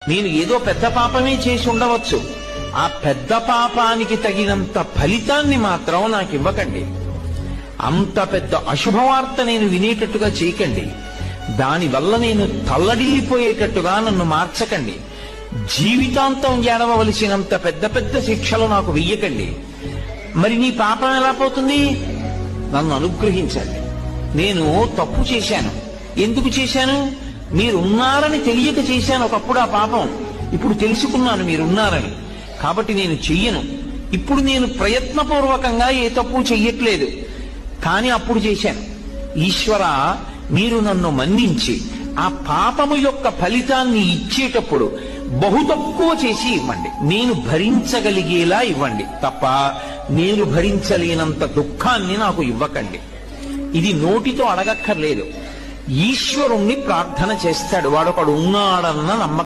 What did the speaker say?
నేను ఏదో పెద్ద పాపమే చేసి ఉండవచ్చు, ఆ పెద్ద పాపానికి తగినంత ఫలితాన్ని మాత్రం నాకు ఇవ్వకండి. అంత పెద్ద అశుభవార్త నేను వినేటట్టుగా చేయకండి. దానివల్ల నేను తల్లడిల్లిపోయేటట్టుగా నన్ను మార్చకండి. జీవితాంతం ఏడవలసినంత పెద్ద పెద్ద శిక్షలు నాకు వెయ్యకండి. మరి నీ పాపం ఎలా పోతుంది? నన్ను అనుగ్రహించండి. నేను తప్పు చేశాను. ఎందుకు చేశాను? మీరున్నారని తెలియక చేశాను ఒకప్పుడు ఆ పాపం. ఇప్పుడు తెలుసుకున్నాను మీరున్నారని, కాబట్టి నేను చెయ్యను. ఇప్పుడు నేను ప్రయత్నపూర్వకంగా ఏ తప్పు చెయ్యట్లేదు, కానీ అప్పుడు చేశాను. ఈశ్వర, మీరు నన్ను మన్నించి ఆ పాపము యొక్క ఫలితాన్ని ఇచ్చేటప్పుడు బహు తక్కువ చేసి ఇవ్వండి. నేను భరించగలిగేలా ఇవ్వండి తప్ప నేను భరించలేనంత దుఃఖాన్ని నాకు ఇవ్వకండి. ఇది నోటితో అడగక్కర్లేదు. ఈశ్వరుణ్ణి ప్రార్థన చేస్తాడు. వాడొకడు ఉన్నాడన్న నమ్మకం